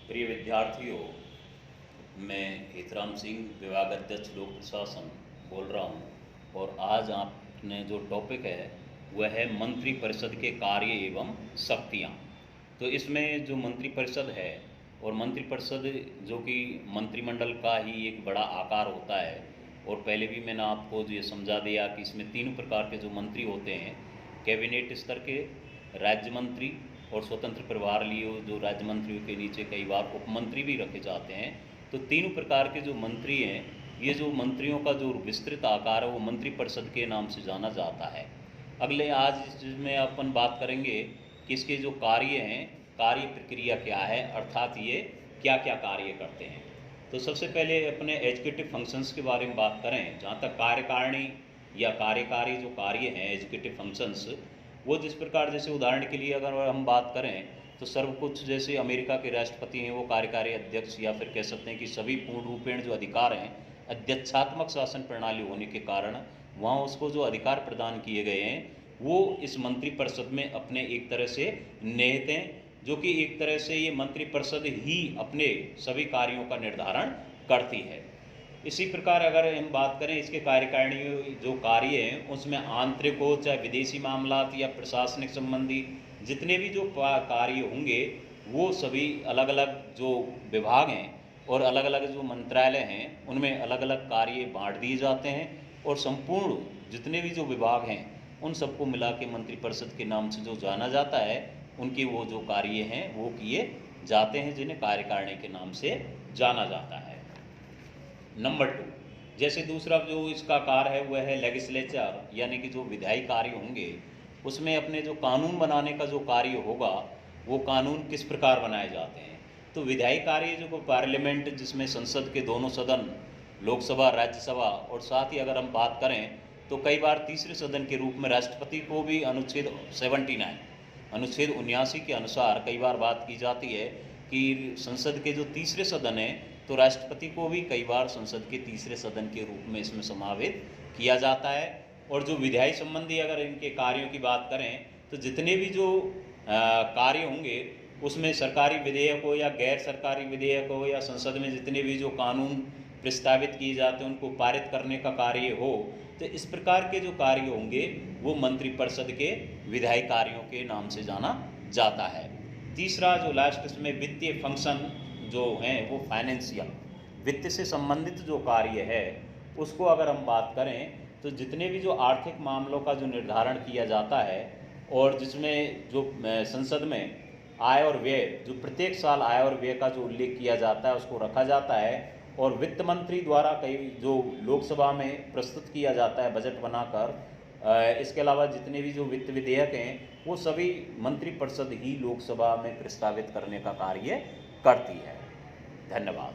प्रिय विद्यार्थियों, मैं हितराम सिंह, विभाग अध्यक्ष लोक प्रशासन बोल रहा हूं। और आज आपने जो टॉपिक है वह है मंत्री परिषद के कार्य एवं शक्तियां। तो इसमें जो मंत्री परिषद है और मंत्री परिषद जो कि मंत्रिमंडल का ही एक बड़ा आकार होता है। और पहले भी मैंने आपको ये समझा दिया कि इसमें तीन प्रकार के जो मंत्री होते हैं, कैबिनेट स्तर के, राज्य मंत्री और स्वतंत्र प्रभार लिए जो राज्य मंत्रियों के नीचे कई बार उपमंत्री भी रखे जाते हैं। तो तीनों प्रकार के जो मंत्री हैं, ये जो मंत्रियों का जो विस्तृत आकार है वो मंत्री परिषद के नाम से जाना जाता है। अगले आज इसमें अपन बात करेंगे कि इसके जो कार्य हैं, कार्य प्रक्रिया क्या है, अर्थात ये क्या क्या कार्य करते हैं। तो सबसे पहले अपने एजुकेटिव फंक्शंस के बारे में बात करें। जहाँ तक कार्यकारिणी या कार्यकारी जो कार्य हैं, एजुकेटिव फंक्शंस, वो जिस प्रकार, जैसे उदाहरण के लिए अगर हम बात करें तो सर्वकुछ जैसे अमेरिका के राष्ट्रपति हैं वो कार्यकारी अध्यक्ष, या फिर कह सकते हैं कि सभी पूर्ण रूपेण जो अधिकार हैं, अध्यक्षात्मक शासन प्रणाली होने के कारण वहाँ उसको जो अधिकार प्रदान किए गए हैं वो इस मंत्री परिषद में अपने एक तरह से निहित हैं, जो कि एक तरह से ये मंत्री परिषद ही अपने सभी कार्यों का निर्धारण करती है। इसी प्रकार अगर हम बात करें इसके कार्यकारिणी जो कार्य हैं उसमें आंतरिक हो चाहे विदेशी मामलात या प्रशासनिक संबंधी जितने भी जो कार्य होंगे वो सभी अलग अलग जो विभाग हैं और अलग अलग जो मंत्रालय हैं उनमें अलग अलग कार्य बांट दिए जाते हैं। और संपूर्ण जितने भी जो विभाग हैं उन सबको मिला के मंत्रिपरिषद के नाम से जो जाना जाता है, उनके वो जो कार्य हैं वो किए जाते हैं, जिन्हें कार्यकारिणी के नाम से जाना जाता है। नंबर 2, जैसे दूसरा जो इसका कार्य है वह है लेजिस्लेचर, यानी कि जो विधायी कार्य होंगे उसमें अपने जो कानून बनाने का जो कार्य होगा वो कानून किस प्रकार बनाए जाते हैं। तो विधायी कार्य जो पार्लियामेंट, जिसमें संसद के दोनों सदन, लोकसभा, राज्यसभा, और साथ ही अगर हम बात करें तो कई बार तीसरे सदन के रूप में राष्ट्रपति को भी अनुच्छेद 79 के अनुसार कई बार बात की जाती है कि संसद के जो तीसरे सदन है तो राष्ट्रपति को भी कई बार संसद के तीसरे सदन के रूप में इसमें समावित किया जाता है। और जो विधायी संबंधी अगर इनके कार्यों की बात करें तो जितने भी जो कार्य होंगे उसमें सरकारी विधेयक हो या गैर सरकारी विधेयक हो या संसद में जितने भी जो कानून प्रस्तावित किए जाते हैं उनको पारित करने का कार्य हो, तो इस प्रकार के जो कार्य होंगे वो मंत्रिपरिषद के विधायी कार्यों के नाम से जाना जाता है। तीसरा जो लास्ट इसमें वित्तीय फंक्शन जो हैं वो फाइनेंशियल, वित्त से संबंधित जो कार्य है उसको अगर हम बात करें तो जितने भी जो आर्थिक मामलों का जो निर्धारण किया जाता है और जिसमें जो संसद में आय और व्यय, जो प्रत्येक साल आय और व्यय का जो उल्लेख किया जाता है उसको रखा जाता है। और वित्त मंत्री द्वारा कई जो लोकसभा में प्रस्तुत किया जाता है बजट बनाकर। इसके अलावा जितने भी जो वित्त विधेयक हैं वो सभी मंत्रिपरिषद ही लोकसभा में प्रस्तावित करने का कार्य करती है। धन्यवाद।